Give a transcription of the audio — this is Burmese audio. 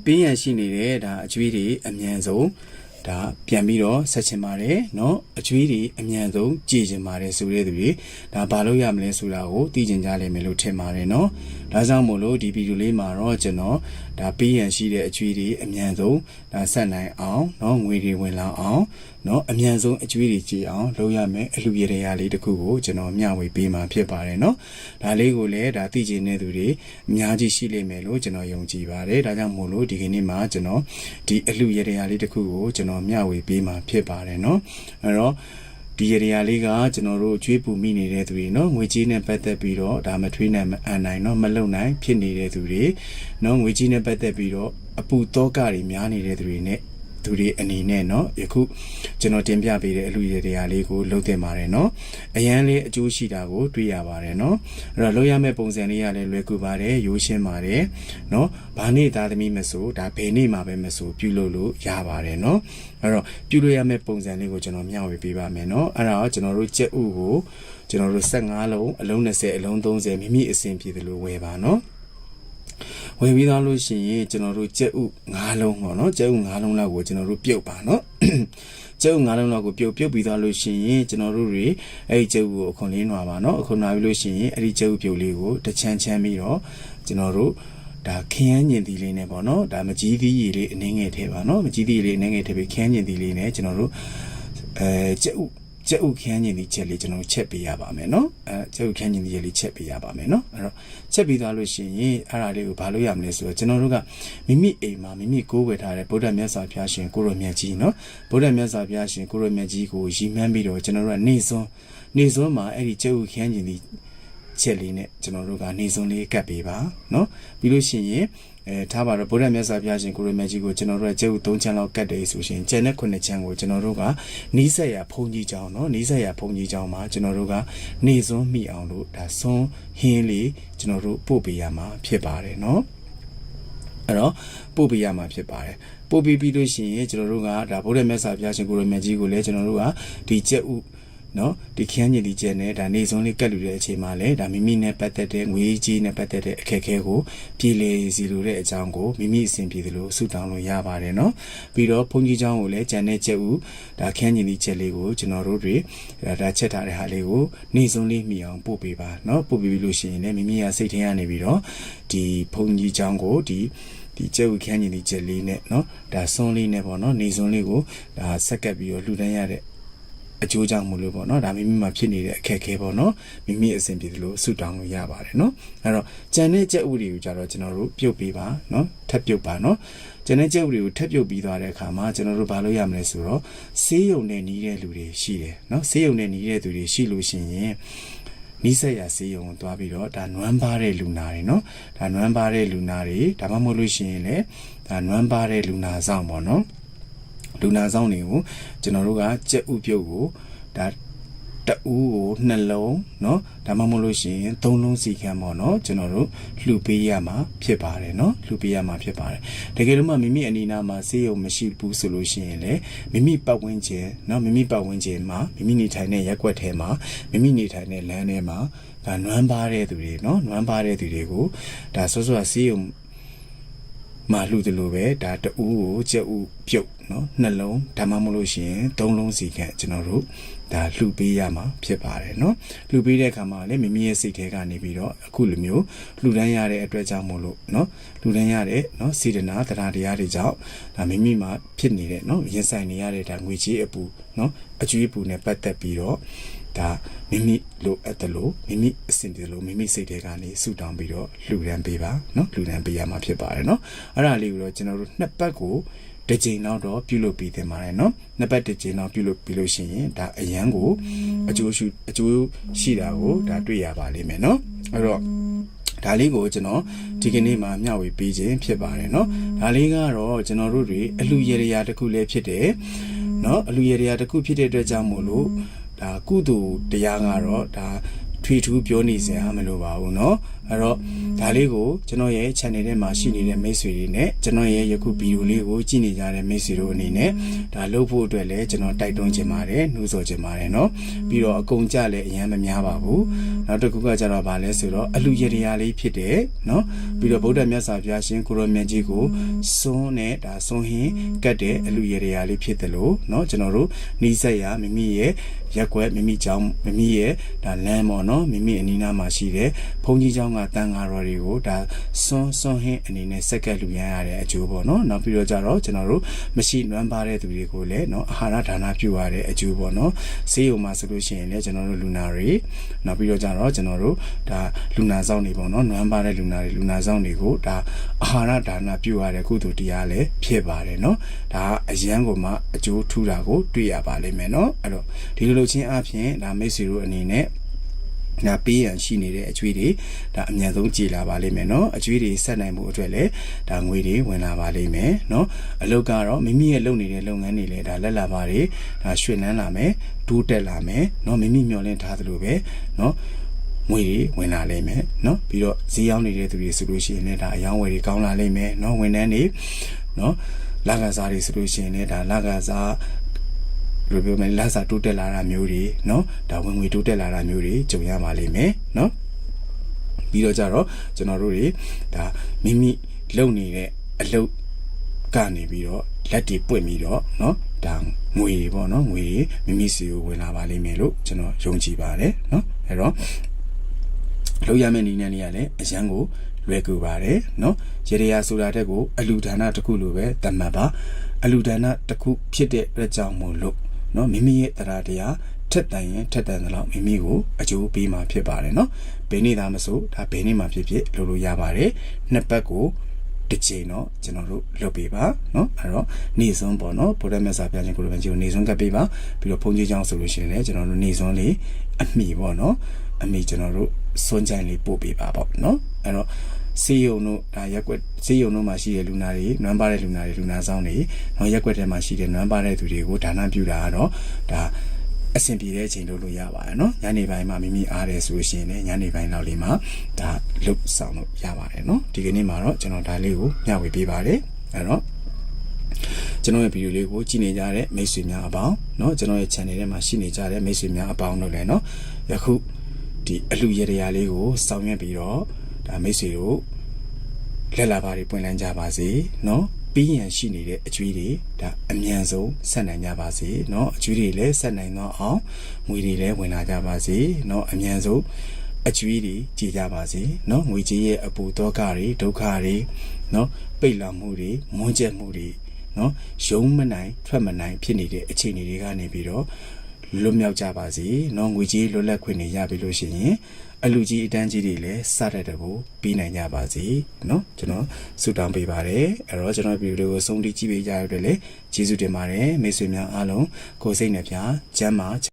ပေးရန်ရှိနေတဲ့ဒါအကျွေးတွေအမြန်ဆုံးဒါပြန်ပြီးတော့ဆက်ချင်ပါတယ်เนาะအကျွေးတွေအမြန်ဆုံးကြည်ချင်ပါတယ်ဆိုတဲ့သူတွေဒါဘာလို့ရမလဲဆိုတာကိုသိချင်ကြလိမ့်မယ်လို့ထင်ပါတယ်เนาะဒါကြောင့်မို့လို့ဒီဗီဒီယိုလေးမှာတော့ကျွန်တော်ဒါပေးရန်ရှိတဲ့အကျွေးတွေအမြန်ဆုံးဒါဆက်နိုင်အောင်เนาะငွေတွေဝင်လာအောင်เนาะအမြန်ဆုံးအကျွေးတွေကြည်အောင်လုပ်ရမယ်အလှရတရားလေးတစ်ခုကိုကျွန်တော်မျှဝေပေးမှာဖြစ်ပါတယ်เนาะဒါလေးကိုလည်းဒါသိချင်တဲ့သူတွေအများကြီးရှိလိမ့်မယ်လို့ကျွန်တော်ယုံကြည်ပါတယ်ဒါကြောင့်မို့လို့ဒီကနေ့မှာကျွန်တော်ဒီအလှရတရားလေးတစ်ခုကိုကျွန်တော်မျှဝေပေးမှာဖြစ်ပါတယ်เนาะအဲ့တော့ဒီရရာလေးကကျွန်တော်တို့ကျွေးပူမိနေတဲ့သူတွေเนาะငွေကြေးနဲ့ပတ်သက်ပြီးတော့ဒါမထွေးနိုင်မအန်နိုင်เนาะမလုံနိုင်ဖြစ်နေတဲ့သူတွေเนาะငွေကြေးနဲ့ပတ်သက်ပြီးတော့အပူတောကတွေများနေတဲ့သူတွေနဲ့သူတွေအနေနဲ့เนาะယခုကျွန်တော်တင်ပြပေးတဲ့အလူရတရားလေးကိုလုပ်တင်ပါတယ်เนาะအရန်လေးအကျိုးရှိတာကိုတွေ့ရပါတယ်เนาะအဲ့တော့လုပ်ရမယ့်ပုံစံလေးရလည်းလွယ်ကူပါတယ်ရိုးရှင်းပါတယ်เนาะဘာနေ့သားသမီးမဆိုဒါဘယ်နေ့မှပဲမဆိုပြုလုပ်လို့ရပါတယ်เนาะအဲ့တော့ပြုလို့ရမယ့်ပုံစံလေးကိုကျွန်တော်မျှဝေပေးပါမယ်เนาะအဲ့ဒါတော့ကျွန်တော်တို့ကြက်ဥကိုကျွန်တော်တို့15လုံးအလုံး20အလုံး30မိမိအစဉ်ပြေတယ်လို့ဝယ်ပါเนาะဝယ်ပြီးသားလို့ရှိရင်ကျွန်တော်တို့ကြက်ဥ9လုံးပေါ့နော်ကြက်ဥ9လုံးလောက်ကိုကျွန်တော်တို့ပြုတ်ပါနော်ကြက်ဥ9လုံးလောက်ကိုပြုတ်ပြီးသားလို့ရှိရင်ကျွန်တော်တို့တွေအဲ့ဒီကြက်ဥကိုအခွန်လေးနွားပါနော်အခွန်နွားပြီးလို့ရှိရင်အဲ့ဒီကြက်ဥပြုတ်လေးကိုတစ်ချမ်းချမ်းပြီးတော့ကျွန်တော်တို့ဒါခင်းရမ်းညင်သီးလေးနဲ့ပေါ့နော်ဒါမကြီးသီးရည်လေးအနှင်းငယ်ထည့်ပါနော်မကြီးသီးရည်လေးအနှင်းငယ်ထည့်ပြီးခင်းညင်သီးလေးနဲ့ကျွန်တော်တို့ကြက်ဥခန်းညင်ဒီချက်လေးကျွန်တော်ချက်ပေးရပါမယ်เนาะကြက်ဥခန်းညင်ဒီချက်လေးချက်ပေးရပါမယ်เนาะအဲ့တော့ချက်ပြီးသွားလို့ရှိရင်အဲ့ဒါလေးကိုဘာလို့ရမလဲဆိုတော့ကျွန်တော်တို့ကမိမိအိမ်မှာမိမိကိုးဝယ်ထားတဲ့ဗုဒ္ဓမြတ်စွာဘုရားရှင်ကိုရောမြတ်ကြီးเนาะဗုဒ္ဓမြတ်စွာဘုရားရှင်ကိုရောမြတ်ကြီးကိုရည်မှန်းပြီးတော့ကျွန်တော်တို့ကနေစွန်းမှာအဲ့ဒီကြက်ဥခန်းညင်ဒီချက်လေးနဲ့ကျွန်တော်တို့ကနေစွန်းလေးကပ်ပေးပါเนาะပြီးလို့ရှိရင်ထားပါတော့ဗုဒ္ဓမြတ်စွာဘုရားရှင်ကိုရမကြီးကိုကျွန်တော်တို့ကကျဲဥ3ချမ်းလောက်ကတ်တယ်ဆိုရှင်ကျန်တဲ့9ချမ်းကိုကျွန်တော်တို့ကနီးစက်ရဖုန်ကြီးကျောင်းเนาะနီးစက်ရဖုန်ကြီးကျောင်းမှာကျွန်တော်တို့ကနေစွန်းမိအောင်လို့ဒါစွန်းဟင်းလေးကျွန်တော်တို့ပို့ပေးရမှာဖြစ်ပါတယ်เนาะအဲ့တော့ပို့ပေးရမှာဖြစ်ပါတယ်ပို့ပေးပြီးလို့ရှိရင်ကျွန်တော်တို့ကဒါဗုဒ္ဓမြတ်စွာဘုရားရှင်ကိုရမကြီးကိုလည်းကျွန်တော်တို့ကဒီကျက်ဥနော်ဒီခန်းညင်ဒီကျဲနဲ့ဒါနေစုံလေးကတ်လူတဲ့အချိန်မှာလည်းဒါမိမိနဲ့ပတ်သက်တဲ့ငွေကြီးနဲ့ပတ်သက်တဲ့အခက်အခဲကိုပြည်လေစီလိုတဲ့အကြောင်းကိုမိမိအစဉ်ပြေသလိုဆုတောင်းလို့ရပါတယ်နော်ပြီးတော့ဘုန်းကြီးเจ้าကိုလည်းဂျန်တဲ့ကျက်ဦးဒါခန်းညင်ဒီကျဲလေးကိုကျွန်တော်တို့တွေဒါချက်ထားတဲ့ဟာလေးကိုနေစုံလေးမိအောင်ပို့ပေးပါနော်ပို့ပေးပြီးလို့ရှိရင်လည်းမိမိရစိတ်ထဲကနေပြီးတော့ဒီဘုန်းကြီးเจ้าကိုဒီကျဲဥခန်းညင်ဒီကျဲလေးနဲ့နော်ဒါစွန်းလေးနဲ့ပေါ့နော်နေစွန်းလေးကိုဒါဆက်ကပ်ပြီးတော့လှူဒန်းရတဲ့အကျိုးကြောင့်မလို့ပေါ့နော်ဒါမိမိမှာဖြစ်နေတဲ့အခက်အခဲပေါ့နော်မိမိအစဉ်ပြေသလိုဆူတောင်းလို့ရပါတယ်နော်အဲ့တော့ကြံတဲ့ကြက်ဥတွေကိုကြတော့ကျွန်တော်တို့ပြုတ်ပေးပါနော်ထပ်ပြုတ်ပါနော်ကြံတဲ့ကြက်ဥတွေကိုထပ်ပြုတ်ပြီးသွားတဲ့အခါမှာကျွန်တော်တို့ဘာလို့ရမလဲဆိုတော့ဆေးရုံနဲ့နီးတဲ့လူတွေရှိတယ်နော်ဆေးရုံနဲ့နီးတဲ့သူတွေရှိလို့ရှိရင်နီးစက်ရဆေးရုံကိုသွားပြီးတော့ဒါနွမ်းပါတဲ့လူနာတွေနော်ဒါနွမ်းပါတဲ့လူနာတွေဒါမှမဟုတ်လို့ရှိရင်လည်းဒါနွမ်းပါတဲ့လူနာဆောင်ပေါ့နော်လူနာဆောင်တွေကိုကျွန်တော်တို့ကကြက်ဥပြုတ်ကိုဒါတအူးကို2လုံးเนาะဒါမှမဟုတ်လို့ရှိရင်3လုံးစီခံပေါ့เนาะကျွန်တော်တို့လှူပေးရမှာဖြစ်ပါတယ်เนาะလှူပေးရမှာဖြစ်ပါတယ်တကယ်လို့မှမိမိအနီးနားမှာဆေးရုံမရှိဘူးဆိုလို့ရှိရင်လည်းမိမိပတ်ဝန်းကျင်เนาะမိမိပတ်ဝန်းကျင်မှာမိမိနေထိုင်တဲ့ရပ်ကွက်ထဲမှာမိမိနေထိုင်တဲ့လမ်းထဲမှာဒါနွမ်းပါတဲ့သူတွေเนาะနွမ်းပါတဲ့သူတွေကိုဒါစောစောဆေးရုံမာလူတလို့ပဲဒါတအူးကိုကြက်ဥပြုတ်เนาะ2လုံးဒါမှမဟုတ်လို့ရှိရင်3လုံးစီခန့်ကျွန်တော်တို့ဒါလှူပေးရမှာဖြစ်ပါတယ်เนาะလှူပေးတဲ့အခါမှာလည်းမိမိရဲ့စိတ်ထဲကနေပြီးတော့အခုလိုမျိုးလှူဒန်းရတဲ့အတွက်ကြောင့်မို့လို့เนาะလှူဒန်းရတဲ့เนาะစေတနာတရားတရားတွေကြောင့်ဒါမိမိမှာဖြစ်နေတဲ့เนาะရင်ဆိုင်နေရတဲ့ဒါငွေကြေးအပူเนาะအကျွေးပူနဲ့ပတ်သက်ပြီးတော့ဒါမိမိလိုအပ်တယ်လို့မိမိအစဉ်ပြေလို့မိမိစိတ်ထဲကနေဆူတောင်းပြီးတော့လှူဒန်းပေးပါเนาะလှူဒန်းပေးရမှာဖြစ်ပါတယ်เนาะအဲ့ဒါလေးကိုတော့ကျွန်တော်တို့နှစ်ပတ်ကိုတစ်ကြိမ်တော့ပြုလုပ်ပြီးတင်ပါတယ်เนาะနှစ်ပတ်တစ်ကြိမ်တော့ပြုလုပ်ပြီးလို့ရှိရင်ဒါအရန်ကိုအကျိုးရှိတာကိုဒါတွေ့ရပါလိမ့်မယ်เนาะအဲ့တော့ဒါလေးကိုကျွန်တော်ဒီကနေ့မှာမျှဝေပေးခြင်းဖြစ်ပါတယ်เนาะဒါလေးကတော့ကျွန်တော်တို့တွေအလှရရာတစ်ခုလည်းဖြစ်တယ်เนาะအလှရရာတစ်ခုဖြစ်တဲ့အတွက်ကြောင့်မို့လို့ဒါကုသိုလ်တရားကတော့ဒါထွေထူးပြောနေစရာမလိုပါဘူးเนาะ အဲ့တော့ဒါလေးကိုကျွန်တော်ရဲ့ channel ထဲမှာရှိနေတဲ့မိတ်ဆွေတွေနဲ့ကျွန်တော်ရဲ့ယခုဗီဒီယိုလေးကိုကြည့်နေကြတဲ့မိတ်ဆွေတို့အနေနဲ့ဒါလုပ်ဖို့အတွက်လည်းကျွန်တော်တိုက်တွန်းချင်ပါတယ်နှိုးဆော်ချင်ပါတယ်เนาะပြီးတော့အကုန်ကြလည်းအရင်မများပါဘူးနောက်တစ်ခုကကျတော့ဗာလဲဆိုတော့အလူရတရားလေးဖြစ်တယ်เนาะပြီးတော့ဗုဒ္ဓမြတ်စွာဘုရားရှင်ကိုရောမြတ်ကြီးကိုစွန်းနဲ့ဒါစွန်းဟင်းကတ်တဲ့အလူရတရားလေးဖြစ်တယ်လို့เนาะကျွန်တော်တို့နှီးဆက်ရမိမိရဲ့ရက်ွက်မိမိကြောင့်မိမိရဲ့ဒါလမ်းပေါ့နော်မိမိအနီးနားမှာရှိတဲ့ဘုန်းကြီးကျောင်းကတန်ဃာတော်တွေကိုဒါစွန်းဟင်းအနေနဲ့စက်ကပ်လူရန်ရတဲ့အကျိုးပေါ့နော်နောက်ပြီးတော့ကြတော့ကျွန်တော်တို့မရှိနွမ်းပါတဲ့သူတွေကိုလည်းနော်အာဟာရဒါနပြုရတဲ့အကျိုးပေါ့နော်ဆေးရုံမှာဆိုလို့ရှိရင်လည်းကျွန်တော်တို့လူနာတွေနောက်ပြီးတော့ကြတော့ကျွန်တော်တို့ဒါလူနာဆောင်တွေပေါ့နော်နွမ်းပါတဲ့လူနာဆောင်တွေကိုဒါအာဟာရဒါနပြုရတဲ့ကုသိုလ်တရားလည်းဖြစ်ပါတယ်နော်ဒါအရန်ကိုမှအကျိုးထူတာကိုတွေ့ရပါလိမ့်မယ်နော်အဲ့တော့ဒီလိုချင်းအပြင်ဒါမိတ်ဆွေတို့အနေနဲ့ဒါပေးရန်ရှိနေတဲ့အကျွေးတွေဒါအများဆုံးကြည်လာပါလိမ့်မယ်เนาะအကျွေးတွေဆက်နိုင်မှုအတွက်လည်းဒါငွေတွေဝင်လာပါလိမ့်မယ်เนาะအလုပ်ကတော့မိမိရဲ့လုပ်နေတဲ့လုပ်ငန်းတွေလည်းဒါလက်လာပါတွေဒါရွှေ့နှမ်းလာမယ်ဒူးတက်လာမယ်เนาะမိမိမျှော်လင့်ထားသလိုပဲเนาะငွေတွေဝင်လာလိမ့်မယ်เนาะပြီးတော့ဈေးရောက်နေတဲ့သူတွေဆိုလို့ရှိရင်လည်းဒါအယောင်းဝယ်တွေကောင်းလာလိမ့်မယ်เนาะဝန်ထမ်းတွေเนาะလကစားတွေဆိုလို့ရှိရင်လည်းဒါလကစားဘယ်လိုပြောမလဲလက်စာတိုးတက်လာတာမျိုးတွေเนาะဒါဝင်ငွေတိုးတက်လာတာမျိုးတွေကြုံရပါလိမ့်မယ်เนาะပြီးတော့ကြတော့ကျွန်တော်တို့တွေဒါမိမိလုပ်နေတဲ့အလုပ်ကနေပြီးတော့လက်တွေပွင့်ပြီးတော့เนาะဒါငွေတွေပေါ့เนาะငွေတွေမိမိစီကိုဝင်လာပါလိမ့်မယ်လို့ကျွန်တော်ယုံကြည်ပါတယ်เนาะအဲ့တော့လုပ်ရမယ့်နည်းနဲ့လည်းအရန်ကိုလွယ်ကူပါတယ်เนาะရေရရာဆိုတာတက်ကိုအလူဒါနတစ်ခုလိုပဲသတ်မှတ်ပါအလူဒါနတစ်ခုဖြစ်တဲ့အတွက်ကြောင့်မို့လို့เนาะမိမိရဲ့တရားထက်တန်ရင်ထက်တန်သလောက်မိမိကိုအကျိုးပေးမှာဖြစ်ပါတယ်เนาะဘယ်နေ့သာမဆိုဒါဘယ်နေ့မှဖြစ်လုပ်လို့ရပါတယ်နှစ်ပတ်ကိုတစ်ချိန်တော့ကျွန်တော်တို့လုပ်ပေးပါเนาะအဲ့တော့နေစွန်းပေါ့เนาะဗုဒ္ဓမြတ်စွာဘုရားရှင်ကိုလိုပဲကြီးကိုနေစွန်းကပ်ပေးပါပြီးတော့ဘုန်းကြီးကျောင်းဆိုလို့ရှိရင်လည်းကျွန်တော်တို့နေစွန်းလေးအမိပေါ့เนาะအမိကျွန်တော်တို့စွန်းချိုင်းလေးပို့ပေးပါပေါ့เนาะအဲ့တော့စေယုံတို့ဒါရက်ွက်စေယုံတို့မှာရှိတဲ့လူနာတွေနွမ်းပါတဲ့လူနာတွေလူနာဆောင်တွေတော့ရက်ွက်ထဲမှာရှိတဲ့နွမ်းပါတဲ့သူတွေကိုဒါနပြုတာကတော့ဒါအဆင်ပြေတဲ့အချိန်လို့ရပါတယ်เนาะညနေပိုင်းမှာမိမိအားတယ်ဆိုရှင်လည်းညနေပိုင်းလောက်လေးမှာဒါလုတ်ဆောင်လို့ရပါတယ်เนาะဒီကနေ့မှာတော့ကျွန်တော်ဒါလေးကိုမျှဝေပေးပါတယ်အဲ့တော့ကျွန်တော်ရဲ့ဗီဒီယိုလေးကိုကြည့်နေကြတဲ့မိတ်ဆွေများအပေါင်းเนาะကျွန်တော်ရဲ့ channel ထဲမှာရှိနေကြတဲ့မိတ်ဆွေများအပေါင်းတို့လည်းเนาะယခုဒီအလူရတရားလေးကိုဆောင်ရွက်ပြီးတော့ဒါမိတ်ဆွေတို့လက်လာပါတွေပွင့်လန်းကြပါစေเนาะပြီးရန်ရှိနေတဲ့အကျွေးတွေဒါအမြန်ဆုံးဆက်နိုင်ကြပါစေเนาะအကျွေးတွေလည်းဆက်နိုင်တော့အောင်ငွေတွေလည်းဝင်လာကြပါစေเนาะအမြန်ဆုံးအကျွေးတွေကြည်ကြပါစေเนาะငွေကြေးရဲ့အပူတောကတွေဒုက္ခတွေเนาะပိတ်လာမှုတွေမွန်းကျက်မှုတွေเนาะရုံးမနိုင်ထွက်မနိုင်ဖြစ်နေတဲ့အခြေအနေတွေကနေပြီးတော့လွတ်မြောက်ကြပါစေเนาะငွေကြေးလွတ်လပ်ခွင့်တွေရပြီလို့ရှိရင်အလူကြီးအတန်းကြီးတွေလည်းစတဲ့တကူပြီးနိုင်ကြပါစေเนาะကျွန်တော်ဆုတောင်းပေးပါတယ်အဲ့တော့ကျွန်တော်ဗီဒီယိုကိုဆုံးထိကြည့်ပေးကြရတဲ့လေကျေးဇူးတင်ပါတယ်မိတ်ဆွေများအားလုံးကိုယ်စိတ်နှပြချမ်းသာ